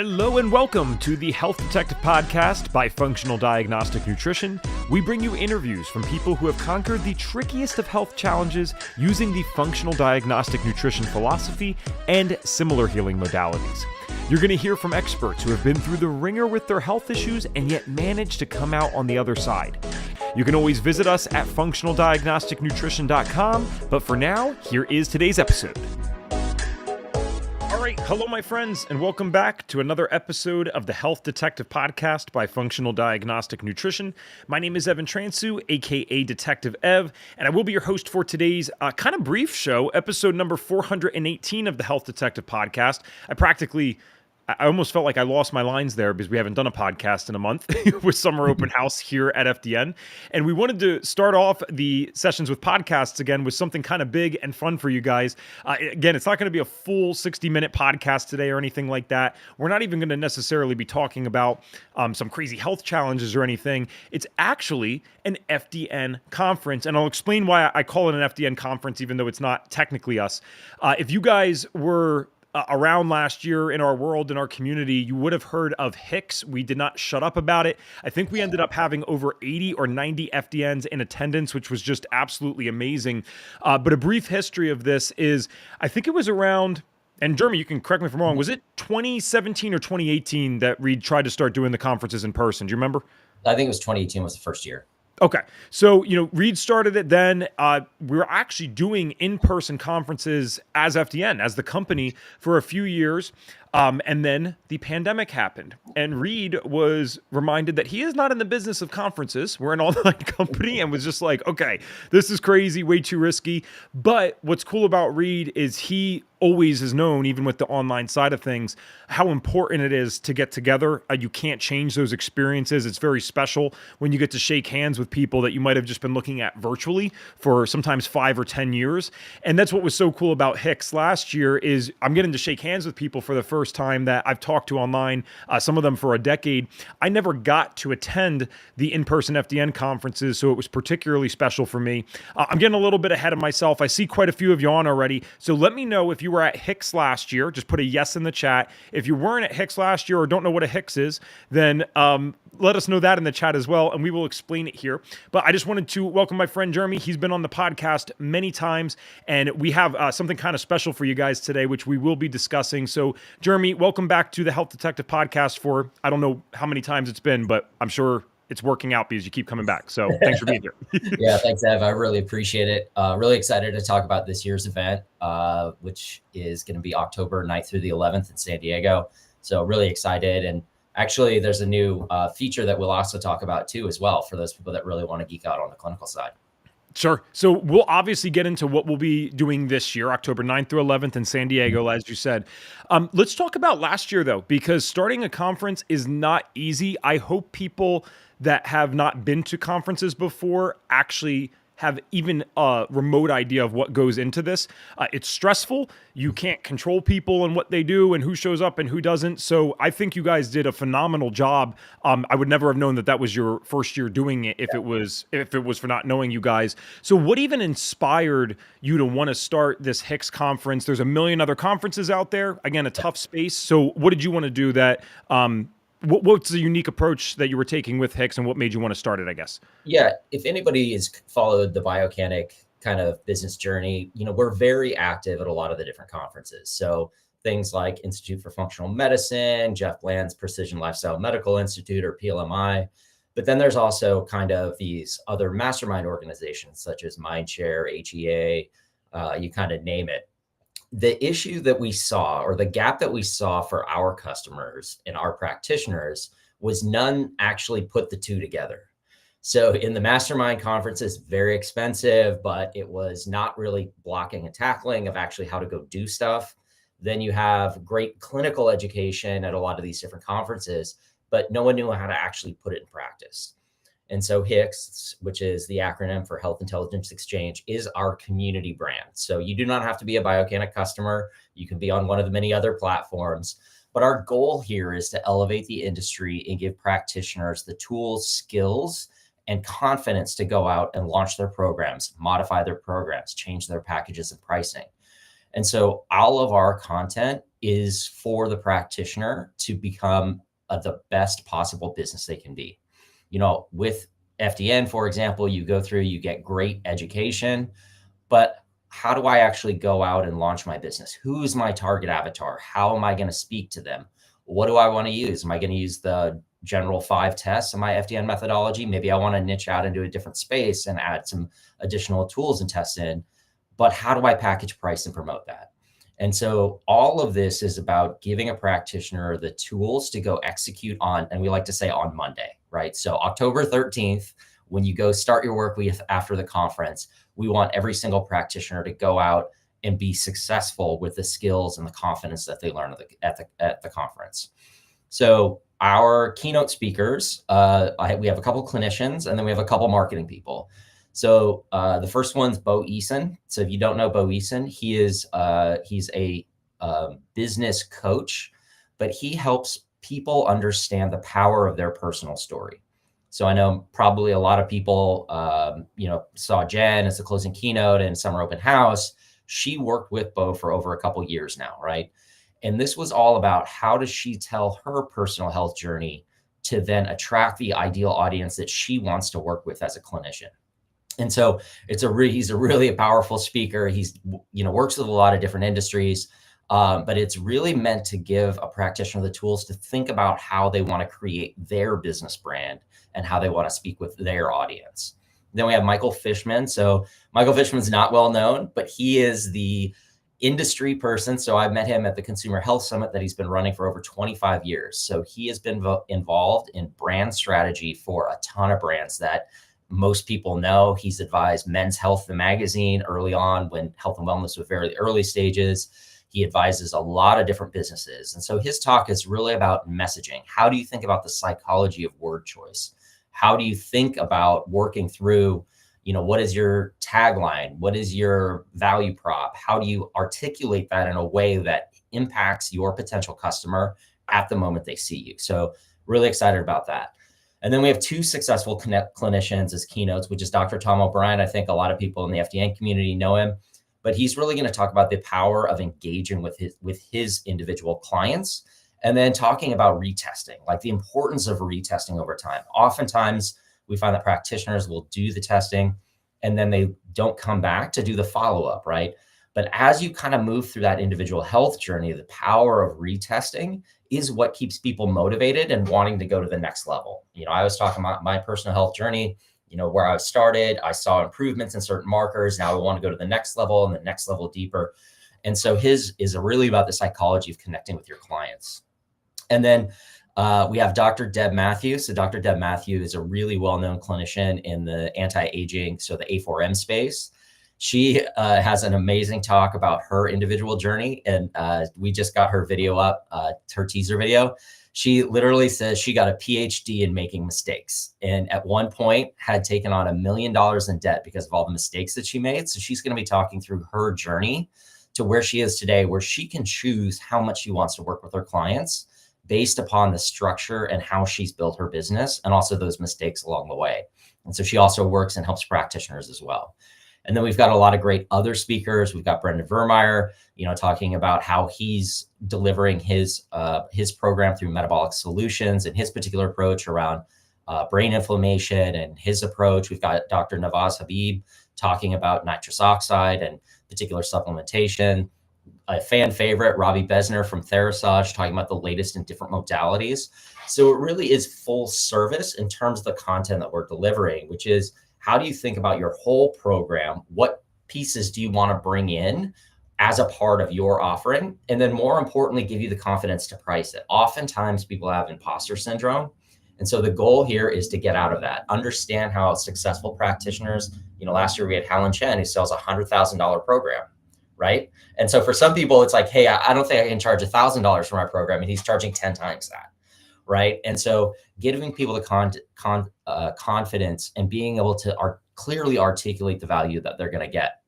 Hello and welcome to the Health Detective Podcast by Functional Diagnostic Nutrition. We bring you interviews from people who have conquered the trickiest of health challenges using the Functional Diagnostic Nutrition philosophy and similar healing modalities. You're going to hear from experts who have been through the ringer with their health issues and yet managed to come out on the other side. You can always visit us at functionaldiagnosticnutrition.com, but for now, here is today's episode. All right, hello my friends, and welcome back to another episode of the Health Detective Podcast by Functional Diagnostic Nutrition. My name is Evan Transu, aka Detective Ev, and I will be your host for today's kind of brief show, episode number 418 of the Health Detective Podcast. I almost felt like I lost my lines there because we haven't done a podcast in a month with Summer Open House here at FDN. And we wanted to start off the sessions with podcasts again with something kind of big and fun for you guys. Again, it's not going to be a full 60-minute podcast today or anything like that. We're not even going to necessarily be talking about some crazy health challenges or anything. It's actually an FDN conference. And I'll explain why I call it an FDN conference, even though it's not technically us. If you guys were around last year in our world, in our community, you would have heard of Hicks. We did not shut up about it. I think we ended up having over 80 or 90 FDNs in attendance, which was just absolutely amazing. But a brief history of this is, I think it was around, and Jeremy, you can correct me if I'm wrong, was it 2017 or 2018 that Reed tried to start doing the conferences in person? Do you remember? I think it was 2018 was the first year. Okay. So, Reed started it then. We were actually doing in-person conferences as FDN, as the company, for a few years. And then the pandemic happened. And Reed was reminded that he is not in the business of conferences. We're an online company, and was just like, okay, this is crazy, way too risky. But what's cool about Reed is he always has known, even with the online side of things, how important it is to get together. You can't change those experiences. It's very special when you get to shake hands with people that you might have just been looking at virtually for sometimes 5 or 10 years. And that's what was so cool about Hicks last year is I'm getting to shake hands with people for the first time that I've talked to online, some of them for a decade. I never got to attend the in-person FDN conferences, so it was particularly special for me. I'm getting a little bit ahead of myself. I see quite a few of you on already, so let me know if you were at Hicks last year. Just put a yes in the chat. If you weren't at Hicks last year or don't know what a Hicks is, then let us know that in the chat as well, and we will explain it here. But I just wanted to welcome my friend Jeremy. He's been on the podcast many times, and we have something kind of special for you guys today, which we will be discussing. So, Jeremy, welcome back to the Health Detective Podcast for, I don't know how many times it's been, but I'm sure it's working out because you keep coming back. So thanks for being here. Yeah, thanks, Ev. I really appreciate it. Really excited to talk about this year's event, which is going to be October 9th through the 11th in San Diego. So really excited. And actually, there's a new feature that we'll also talk about too as well for those people that really want to geek out on the clinical side. Sure. So we'll obviously get into what we'll be doing this year, October 9th through 11th in San Diego, as you said. Let's talk about last year, though, because starting a conference is not easy. I hope people that have not been to conferences before actually have even a remote idea of what goes into this. It's stressful. You can't control people and what they do and who shows up and who doesn't. So I think you guys did a phenomenal job. I would never have known that was your first year doing it if it was for not knowing you guys. So what even inspired you to want to start this Hicks conference? There's a million other conferences out there. Again, a tough space. So what did you want to do that what's the unique approach that you were taking with Hicks, and what made you want to start it, I guess? Yeah, if anybody has followed the Biocanic kind of business journey, we're very active at a lot of the different conferences. So things like Institute for Functional Medicine, Jeff Bland's Precision Lifestyle Medical Institute, or PLMI. But then there's also kind of these other mastermind organizations such as Mindshare, HEA, you kind of name it. The issue that we saw, or the gap that we saw for our customers and our practitioners, was none actually put the two together. So in the mastermind conferences, very expensive, but it was not really blocking and tackling of actually how to go do stuff. Then you have great clinical education at a lot of these different conferences, but no one knew how to actually put it in practice. And so Hicks, which is the acronym for Health Intelligence Exchange, is our community brand. So you do not have to be a Biocanic customer. You can be on one of the many other platforms. But our goal here is to elevate the industry and give practitioners the tools, skills, and confidence to go out and launch their programs, modify their programs, change their packages and pricing. And so all of our content is for the practitioner to become the best possible business they can be. With FDN, for example, you go through, you get great education, but how do I actually go out and launch my business? Who's my target avatar? How am I going to speak to them? What do I want to use? Am I going to use the general 5 tests in my FDN methodology? Maybe I want to niche out into a different space and add some additional tools and tests in, but how do I package, price, and promote that? And so all of this is about giving a practitioner the tools to go execute on, and we like to say on Monday, right? So October 13th, when you go start your work week after the conference, we want every single practitioner to go out and be successful with the skills and the confidence that they learn at the conference. So our keynote speakers, we have a couple clinicians, and then we have a couple marketing people. So the first one's Bo Eason. So if you don't know Bo Eason, he's a business coach, but he helps people understand the power of their personal story. So I know probably a lot of people, saw Jen as the closing keynote and summer open house. She worked with Bo for over a couple years now, right? And this was all about how does she tell her personal health journey to then attract the ideal audience that she wants to work with as a clinician. And so he's a really powerful speaker. He's, works with a lot of different industries, but it's really meant to give a practitioner the tools to think about how they want to create their business brand and how they want to speak with their audience. Then we have Michael Fishman. So Michael Fishman's not well known, but he is the industry person. So I met him at the Consumer Health Summit that he's been running for over 25 years. So he has been involved in brand strategy for a ton of brands that most people know. He's advised Men's Health, the magazine, early on when health and wellness was very early stages. He advises a lot of different businesses. And so his talk is really about messaging. How do you think about the psychology of word choice? How do you think about working through, what is your tagline? What is your value prop? How do you articulate that in a way that impacts your potential customer at the moment they see you? So really excited about that. And then we have 2 successful clinicians as keynotes, which is Dr. Tom O'Brien. I think a lot of people in the FDN community know him, but he's really going to talk about the power of engaging with his individual clients, and then talking about retesting, like the importance of retesting over time. Oftentimes we find that practitioners will do the testing and then they don't come back to do the follow-up, right? But as you kind of move through that individual health journey, the power of retesting is what keeps people motivated and wanting to go to the next level. I was talking about my personal health journey, where I started, I saw improvements in certain markers. Now I want to go to the next level and the next level deeper. And so his is really about the psychology of connecting with your clients. And then we have Dr. Deb Matthew. So Dr. Deb Matthew is a really well-known clinician in the anti-aging, so the A4M space. She has an amazing talk about her individual journey. And we just got her video up, her teaser video. She literally says she got a PhD in making mistakes. And at one point had taken on $1 million in debt because of all the mistakes that she made. So she's going to be talking through her journey to where she is today, where she can choose how much she wants to work with her clients based upon the structure and how she's built her business and also those mistakes along the way. And so she also works and helps practitioners as well. And then we've got a lot of great other speakers. We've got Brendan Vermeyer, talking about how he's delivering his program through Metabolic Solutions and his particular approach around brain inflammation and his approach. We've got Dr. Nawaz Habib talking about nitrous oxide and particular supplementation. A fan favorite, Robbie Besner from Therasage, talking about the latest in different modalities. So it really is full service in terms of the content that we're delivering, which is how do you think about your whole program? What pieces do you want to bring in as a part of your offering? And then more importantly, give you the confidence to price it. Oftentimes people have imposter syndrome. And so the goal here is to get out of that, understand how successful practitioners, last year we had Helen Chen who sells a $100,000 program, right? And so for some people, it's like, hey, I don't think I can charge $1,000 for my program. And he's charging 10 times that, right? And so giving people the confidence and being able to clearly articulate the value that they're going to get.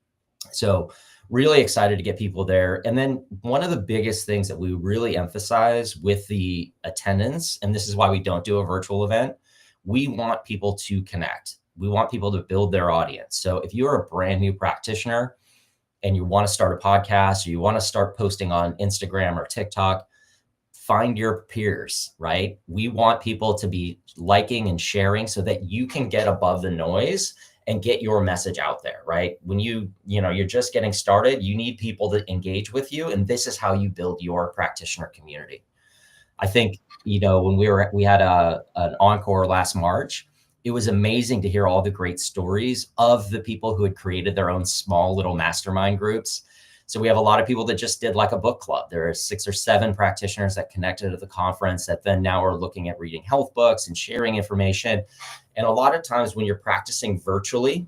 So really excited to get people there. And then one of the biggest things that we really emphasize with the attendance, and this is why we don't do a virtual event, we want people to connect. We want people to build their audience. So if you're a brand new practitioner, and you want to start a podcast, or you want to start posting on Instagram or TikTok, find your peers, right? We want people to be liking and sharing so that you can get above the noise and get your message out there, right? When you're just getting started, you need people to engage with you. And this is how you build your practitioner community. I think, when we had an encore last March, it was amazing to hear all the great stories of the people who had created their own small little mastermind groups. So we have a lot of people that just did like a book club. There are 6 or 7 practitioners that connected at the conference that then now are looking at reading health books and sharing information. And a lot of times when you're practicing virtually,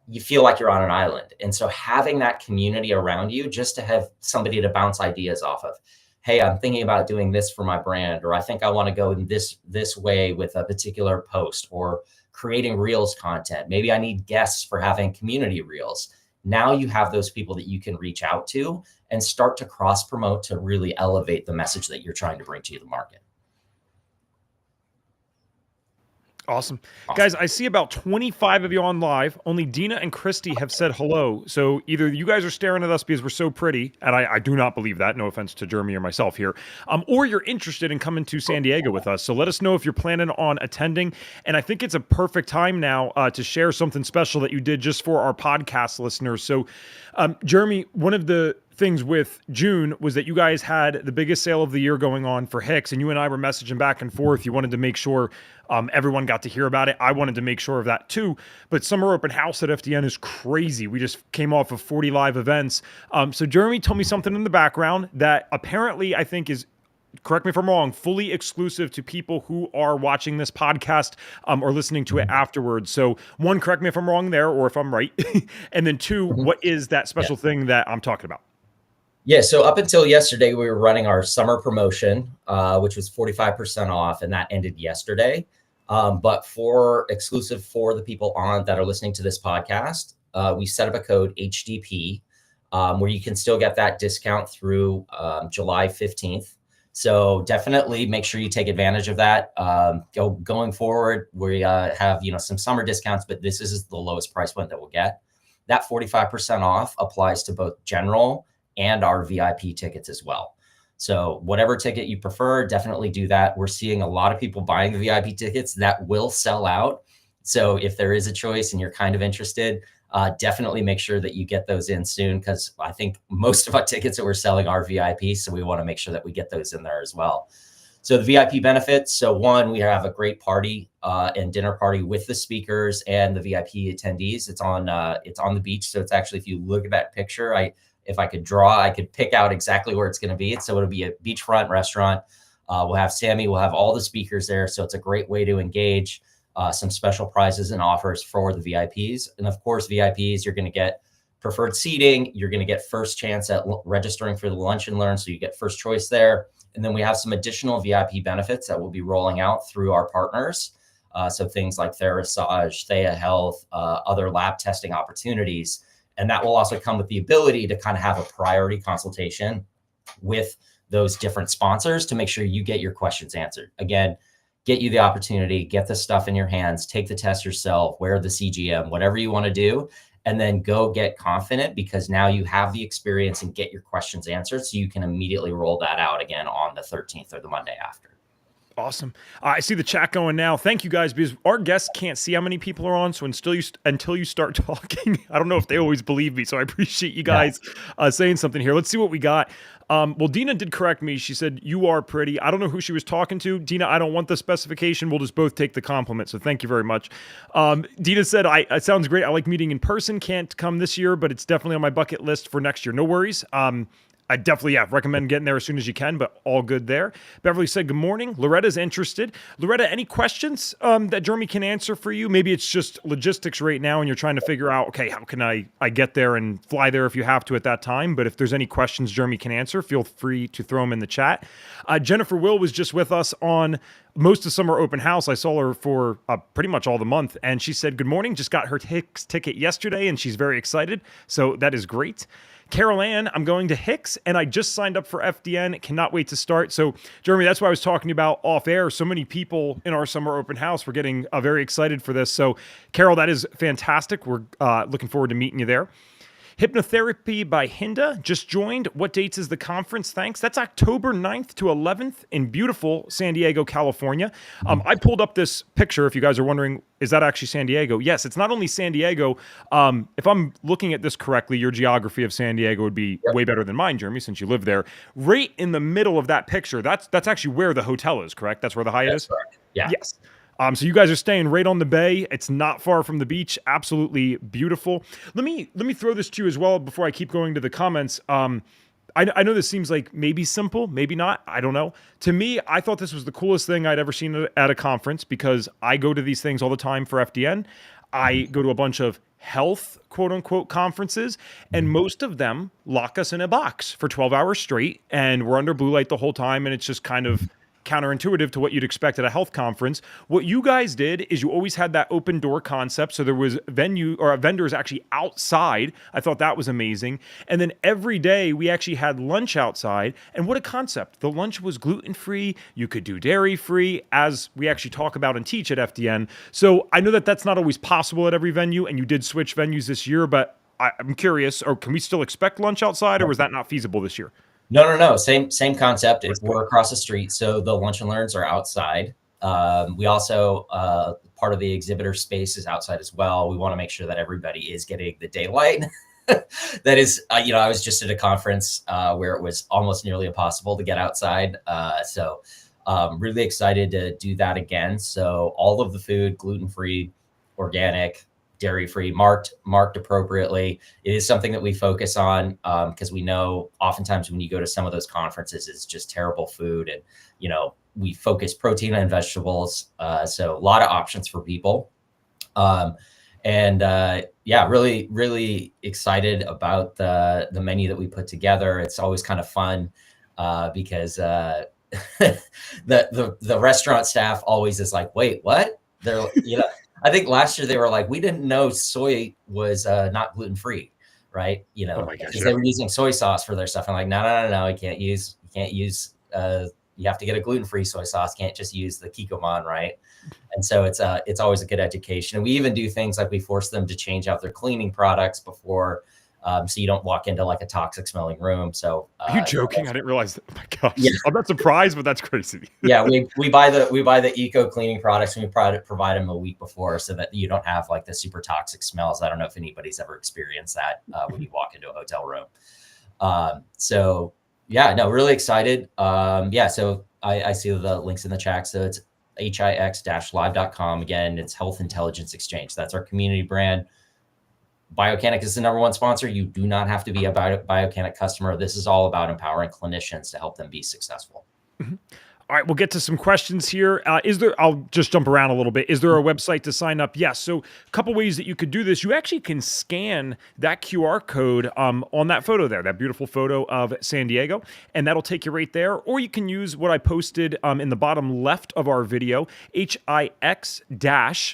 you feel like you're on an island. And so having that community around you, just to have somebody to bounce ideas off of. Hey, I'm thinking about doing this for my brand, or I think I want to go in this way with a particular post, or creating Reels content. Maybe I need guests for having community Reels. Now you have those people that you can reach out to and start to cross promote to really elevate the message that you're trying to bring to the market. Awesome. Guys, I see about 25 of you on live. Only Dina and Christy have said hello. So either you guys are staring at us because we're so pretty, and I do not believe that, no offense to Jeremy or myself here, or you're interested in coming to San Diego with us. So let us know if you're planning on attending. And I think it's a perfect time now to share something special that you did just for our podcast listeners. So Jeremy, one of the things with June was that you guys had the biggest sale of the year going on for Hicks, and you and I were messaging back and forth. You wanted to make sure everyone got to hear about it. I wanted to make sure of that too. But Summer Open House at FDN is crazy. We just came off of 40 live events. So Jeremy told me something in the background that apparently I think is, correct me if I'm wrong, fully exclusive to people who are watching this podcast or listening to it afterwards. So 1, correct me if I'm wrong there, or if I'm right. And then 2, what is that special thing that I'm talking about? Yeah, so up until yesterday, we were running our summer promotion, which was 45% off, and that ended yesterday. But exclusive for the people that are listening to this podcast, we set up a code HDP, where you can still get that discount through July 15th. So definitely make sure you take advantage of that. Going forward, we have some summer discounts, but this is the lowest price point that we'll get. That 45% off applies to both general and our VIP tickets as well. So whatever ticket you prefer, definitely do that. We're seeing a lot of people buying the VIP tickets that will sell out. So if there is a choice and you're kind of interested, definitely make sure that you get those in soon, because I think most of our tickets that we're selling are VIP. So we want to make sure that we get those in there as well. So the VIP benefits. So 1, we have a great party and dinner party with the speakers and the VIP attendees. It's on the beach. So it's actually, if you look at that picture, if I could draw, I could pick out exactly where it's going to be. So it'll be a beachfront restaurant. We'll have Sammy, we'll have all the speakers there. So it's a great way to engage, some special prizes and offers for the VIPs. And of course, VIPs, you're going to get preferred seating. You're going to get first chance at registering for the lunch and learn. So you get first choice there. And then we have some additional VIP benefits that we'll be rolling out through our partners. So things like Therasage, Thea Health, other lab testing opportunities. And that will also come with the ability to kind of have a priority consultation with those different sponsors to make sure you get your questions answered. Again, get you the opportunity, get the stuff in your hands, take the test yourself, wear the CGM, whatever you want to do, and then go get confident, because now you have the experience and get your questions answered, so you can immediately roll that out again on the 13th or the Monday after. Awesome. I see the chat going now. Thank you guys, because our guests can't see how many people are on. So until you start talking, I don't know if they always believe me. So I appreciate you guys saying something here. Let's see what we got. Well, Dina did correct me. She said, you are pretty. I don't know who she was talking to. Dina, I don't want the specification. We'll just both take the compliment. So thank you very much. Dina said, it sounds great. I like meeting in person. Can't come this year, but it's definitely on my bucket list for next year. No worries. I definitely recommend getting there as soon as you can, but all good there. Beverly said, good morning. Loretta's interested. Loretta, any questions that Jeremy can answer for you? Maybe it's just logistics right now and you're trying to figure out, okay, how can I get there and fly there if you have to at that time? But if there's any questions Jeremy can answer, feel free to throw them in the chat. Jennifer Will was just with us on most of Summer Open House. I saw her for pretty much all the month, and she said, good morning. Just got her Hicks ticket yesterday, and she's very excited. So that is great. Carol Ann, I'm going to Hicks, and I just signed up for FDN. Cannot wait to start. So, Jeremy, that's why I was talking about off air. So many people in our Summer Open House were getting very excited for this. So, Carol, that is fantastic. We're looking forward to meeting you there. Hypnotherapy by Hinda just joined. What dates is the conference? Thanks. That's October 9th to 11th in beautiful San Diego, California. I pulled up this picture. If you guys are wondering, is that actually San Diego? Yes, it's not only San Diego. If I'm looking at this correctly, your geography of San Diego would be way better than mine, Jeremy, since you live there. Right in the middle of that picture, that's actually where the hotel is, correct? That's where the Hyatt is? Correct. Yeah. Yes. So you guys are staying right on the bay. It's not far from the beach. Absolutely beautiful. Let me throw this to you as well before I keep going to the comments. I know this seems like maybe simple, maybe not. I don't know. To me, I thought this was the coolest thing I'd ever seen at a conference because I go to these things all the time for FDN. I go to a bunch of health, quote unquote, conferences, and most of them lock us in a box for 12 hours straight, and we're under blue light the whole time, and it's just kind of counterintuitive to what you'd expect at a health conference. What you guys did is you always had that open door concept. So there was vendors actually outside. I thought that was amazing. And then every day we actually had lunch outside. And what a concept. The lunch was gluten-free. You could do dairy-free, as we actually talk about and teach at FDN. So I know that that's not always possible at every venue, and you did switch venues this year, but I'm curious, or can we still expect lunch outside, or was that not feasible this year? No. Same concept. We're across the street, so the lunch and learns are outside. We also part of the exhibitor space is outside as well. We want to make sure that everybody is getting the daylight. That is, I was just at a conference where it was almost nearly impossible to get outside. So really excited to do that again. So all of the food, gluten-free, organic, dairy-free, marked appropriately. It is something that we focus on because we know oftentimes when you go to some of those conferences, it's just terrible food. And, we focus protein and vegetables. So a lot of options for people. Really, really excited about the menu that we put together. It's always kind of fun because the restaurant staff always is like, wait, what? They're, I think last year they were like, we didn't know soy was not gluten-free, right? Oh my gosh, because they were using soy sauce for their stuff. I'm like, no, you can't use, you have to get a gluten-free soy sauce. Can't just use the Kikkoman, right? And so it's always a good education. And we even do things like we force them to change out their cleaning products before, so you don't walk into like a toxic smelling room. So are you joking? I didn't realize that. Oh my gosh. Yeah. I'm not surprised, but that's crazy. Yeah, we buy the eco cleaning products, and we provide them a week before so that you don't have like the super toxic smells. I don't know if anybody's ever experienced that when you walk into a hotel room. Really excited. So I see the links in the chat. So it's hix-live.com. Again, it's Health Intelligence Exchange. That's our community brand. Biocanic is the #1 sponsor. You do not have to be a Biocanic customer. This is all about empowering clinicians to help them be successful. Mm-hmm. All right, we'll get to some questions here. I'll just jump around a little bit. Is there a website to sign up? Yes. So a couple ways that you could do this. You actually can scan that QR code on that photo there, that beautiful photo of San Diego, and that'll take you right there. Or you can use what I posted in the bottom left of our video, hix-live.com.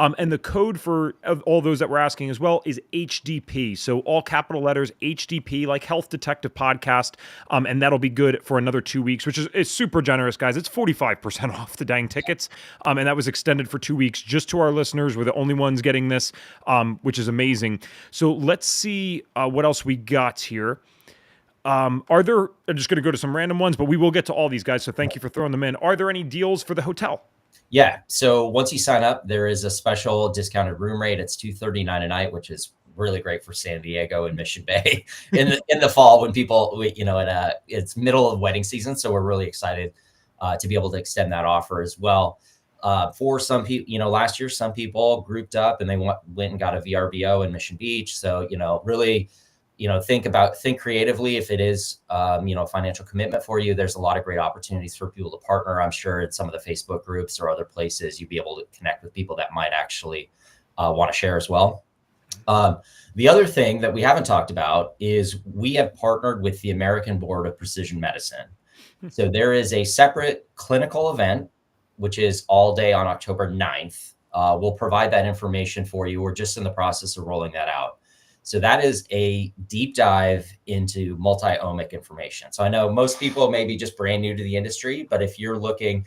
And the code for all those that we're asking as well is HDP. So all capital letters, HDP, like Health Detective Podcast. And that'll be good for another 2 weeks, which is super generous, guys. It's 45% off the dang tickets. And that was extended for 2 weeks just to our listeners. We're the only ones getting this, which is amazing. So let's see what else we got here. I'm just going to go to some random ones, but we will get to all these guys. So thank you for throwing them in. Are there any deals for the hotel? Yeah. So once you sign up, there is a special discounted room rate. It's $239 a night, which is really great for San Diego and Mission Bay in the fall when people, it's middle of wedding season. So we're really excited to be able to extend that offer as well. For some people, last year, some people grouped up and they went and got a VRBO in Mission Beach. So, really, think creatively. If it is, a financial commitment for you, there's a lot of great opportunities for people to partner. I'm sure in some of the Facebook groups or other places, you'd be able to connect with people that might actually want to share as well. The other thing that we haven't talked about is we have partnered with the American Board of Precision Medicine. So there is a separate clinical event, which is all day on October 9th. We'll provide that information for you. We're just in the process of rolling that out. So that is a deep dive into multi-omic information. So I know most people may be just brand new to the industry, but if you're an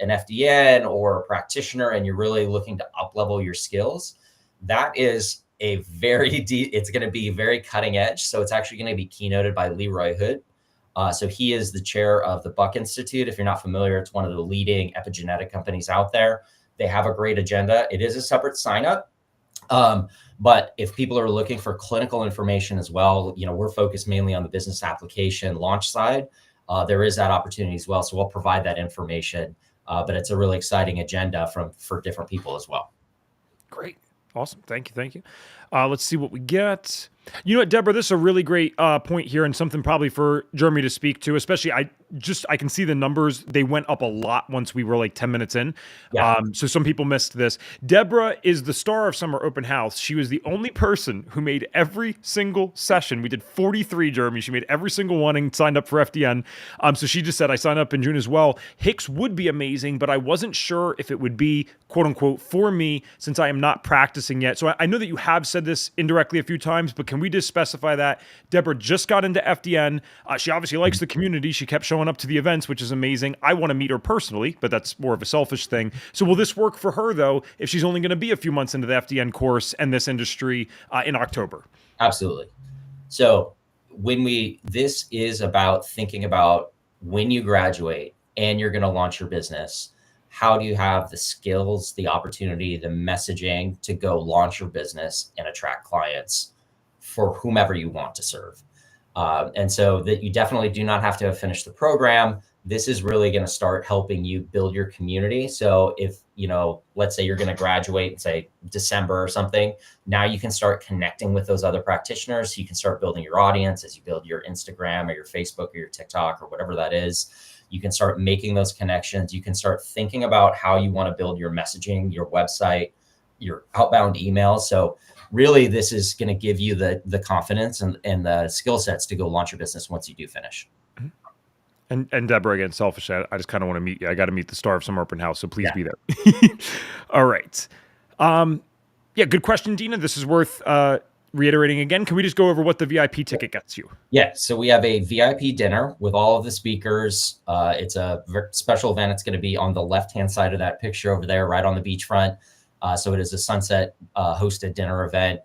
FDN or a practitioner and you're really looking to up-level your skills, that is it's going to be very cutting edge. So it's actually going to be keynoted by Leroy Hood. So he is the chair of the Buck Institute. If you're not familiar, it's one of the leading epigenetic companies out there. They have a great agenda. It is a separate sign up. But if people are looking for clinical information as well, we're focused mainly on the business application launch side. There is that opportunity as well. So we'll provide that information. But it's a really exciting agenda for different people as well. Great. Awesome. Thank you. Let's see what we get. You know what, Deborah, this is a really great point here, and something probably for Jeremy to speak to, especially I can see the numbers. They went up a lot once we were like 10 minutes in. Yeah. So some people missed this. Deborah is the star of Summer Open House. She was the only person who made every single session. We did 43, Jeremy. She made every single one and signed up for FDN. So she just said, I signed up in June as well. Hicks would be amazing, but I wasn't sure if it would be, quote unquote, for me since I am not practicing yet. So I know that you have said this indirectly a few times, but can we just specify that Deborah just got into FDN? She obviously likes the community. She kept showing up to the events, which is amazing. I want to meet her personally, but that's more of a selfish thing. So will this work for her, though, if she's only going to be a few months into the FDN course and this industry in October? Absolutely. So this is about thinking about when you graduate and you're going to launch your business. How do you have the skills, the opportunity, the messaging to go launch your business and attract clients for whomever you want to serve? And so that you definitely do not have to have finished the program. This is really going to start helping you build your community. So if, let's say you're going to graduate in, say, December or something, now you can start connecting with those other practitioners. You can start building your audience as you build your Instagram or your Facebook or your TikTok or whatever that is. You can start making those connections. You can start thinking about how you want to build your messaging, your website, your outbound emails. So really, this is going to give you the confidence and the skill sets to go launch your business once you do finish. And Deborah, again, selfish, I just kind of want to meet you. I got to meet the star of Summer Open House, so please be there. All right. Yeah, good question, Dina. This is worth reiterating again. Can we just go over what the VIP ticket gets you? Yeah, so we have a VIP dinner with all of the speakers. It's a special event. It's going to be on the left-hand side of that picture over there, right on the beachfront. So it is a sunset hosted dinner event.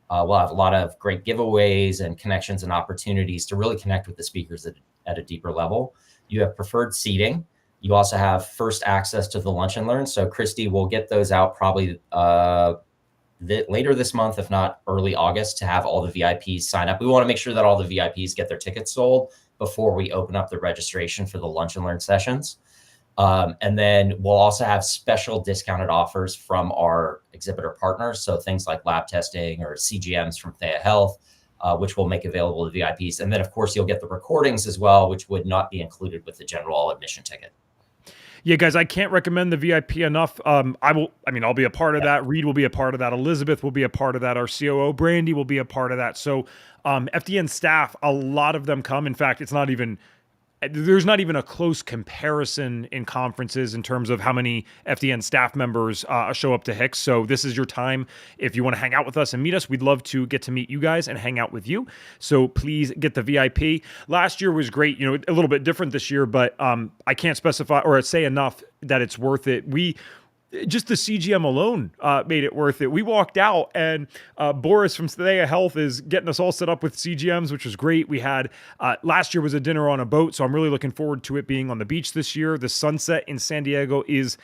We'll have a lot of great giveaways and connections and opportunities to really connect with the speakers at a deeper level. You have preferred seating. You also have first access to the lunch and learn. So Christy will get those out probably later this month, if not early August, to have all the VIPs sign up. We want to make sure that all the VIPs get their tickets sold before we open up the registration for the lunch and learn sessions. And then we'll also have special discounted offers from our exhibitor partners. So things like lab testing or CGMs from Thea Health, which we'll make available to VIPs. And then, of course, you'll get the recordings as well, which would not be included with the general admission ticket. Yeah, guys, I can't recommend the VIP enough. I'll be a part of that. Reed will be a part of that. Elizabeth will be a part of that. Our COO, Brandy, will be a part of that. So FDN staff, a lot of them come. In fact, there's not even a close comparison in conferences in terms of how many FDN staff members show up to Hicks. So this is your time. If you want to hang out with us and meet us, we'd love to get to meet you guys and hang out with you. So please get the VIP. Last year was great, a little bit different this year, but I can't specify or say enough that it's worth it. Just the CGM alone made it worth it. We walked out and Boris from Thea Health is getting us all set up with CGMs, which was great. We had last year was a dinner on a boat, so I'm really looking forward to it being on the beach this year. The sunset in San Diego is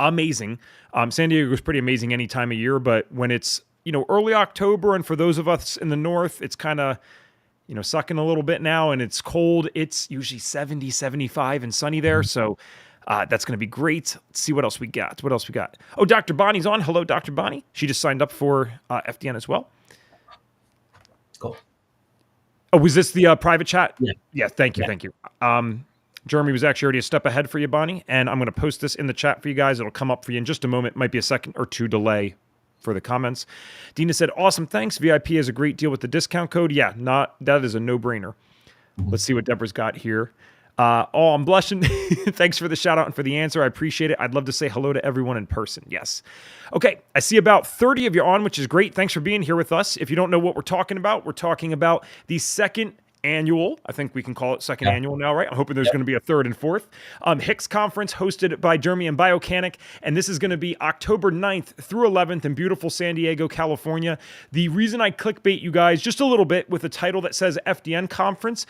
amazing. San Diego is pretty amazing any time of year, but when it's early October, and for those of us in the north, it's kind of sucking a little bit now, and it's cold. It's usually 70, 75 and sunny there, so that's going to be great. Let's see what else we got. Oh, Dr. Bonnie's on. Hello, Dr. Bonnie. She just signed up for FDN as well. Cool. Oh, was this the private chat? Yeah. Thank you. Jeremy was actually already a step ahead for you, Bonnie, and I'm going to post this in the chat for you guys. It'll come up for you in just a moment. Might be a second or two delay for the comments. Dina said, awesome, thanks. VIP has a great deal with the discount code. Yeah, that is a no-brainer. Let's see what Deborah's got here. I'm blushing. Thanks for the shout out and for the answer. I appreciate it. I'd love to say hello to everyone in person. Yes. Okay. I see about 30 of you on, which is great. Thanks for being here with us. If you don't know what we're talking about the second annual. I think we can call it second Yeah. annual now, right? I'm hoping there's Yep. going to be a third and fourth. Hicks Conference hosted by Jeremy and Biocanic, and this is going to be October 9th through 11th in beautiful San Diego, California. The reason I clickbait you guys just a little bit with a title that says FDN Conference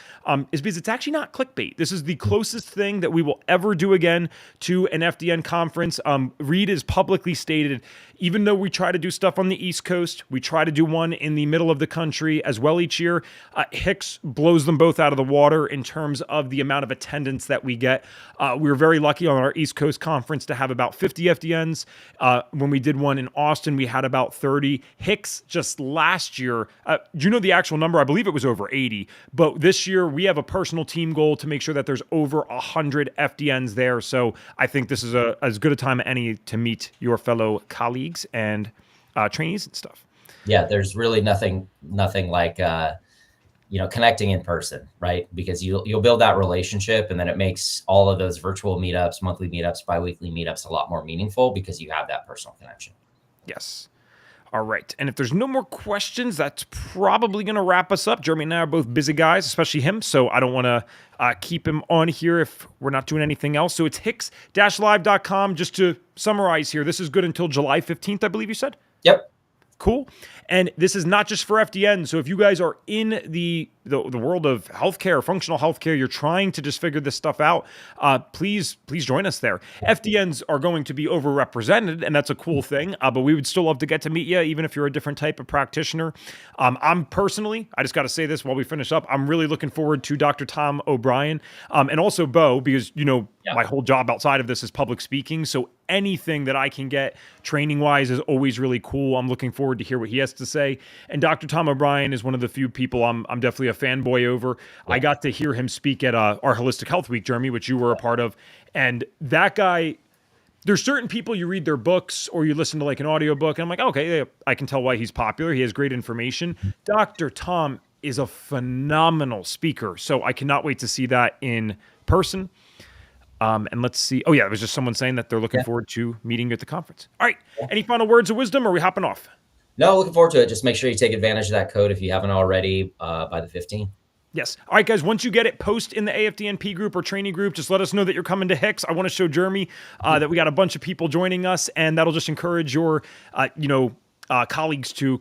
is because it's actually not clickbait. This is the closest thing that we will ever do again to an FDN conference. Reed is publicly stated, even though we try to do stuff on the East Coast, we try to do one in the middle of the country as well each year. Hicks blows them both out of the water in terms of the amount of attendance that we get. We were very lucky on our East Coast conference to have about 50 FDNs. When we did one in Austin, we had about 30. Hicks just last year, do you know the actual number? I believe it was over 80. But this year, we have a personal team goal to make sure that there's over 100 FDNs there. So I think this is as good a time as any to meet your fellow colleagues and trainees and stuff. Yeah, there's really nothing like connecting in person, right? Because you'll build that relationship, and then it makes all of those virtual meetups, monthly meetups, biweekly meetups a lot more meaningful because you have that personal connection. Yes. All right. And if there's no more questions, that's probably going to wrap us up. Jeremy and I are both busy guys, especially him. So I don't want to keep him on here if we're not doing anything else. So it's hicks-live.com. Just to summarize here, this is good until July 15th, I believe you said? Yep. Cool. And this is not just for FDN. So if you guys are in the world of healthcare, functional healthcare, you're trying to just figure this stuff out, please join us there. FDNs are going to be overrepresented, and that's a cool thing. But we would still love to get to meet you, even if you're a different type of practitioner. I'm personally, I just got to say this while we finish up, I'm really looking forward to Dr. Tom O'Brien, and also Bo, because, my whole job outside of this is public speaking. So anything that I can get training wise is always really cool. I'm looking forward to hear what he has to say. And Dr. Tom O'Brien is one of the few people I'm definitely a fanboy over. Yeah. I got to hear him speak at our Holistic Health Week, Jeremy, which you were a part of. And that guy, there's certain people you read their books or you listen to like an audiobook, and I'm like, okay, I can tell why he's popular. He has great information. Dr. Tom is a phenomenal speaker. So I cannot wait to see that in person. And let's see. Oh, yeah, it was just someone saying that they're looking forward to meeting you at the conference. All right. Yeah. Any final words of wisdom, or are we hopping off? No, looking forward to it. Just make sure you take advantage of that code if you haven't already by the 15th. Yes. All right, guys, once you get it, post in the AFDNP group or training group. Just let us know that you're coming to Hicks. I want to show Jeremy that we got a bunch of people joining us, and that'll just encourage your, colleagues to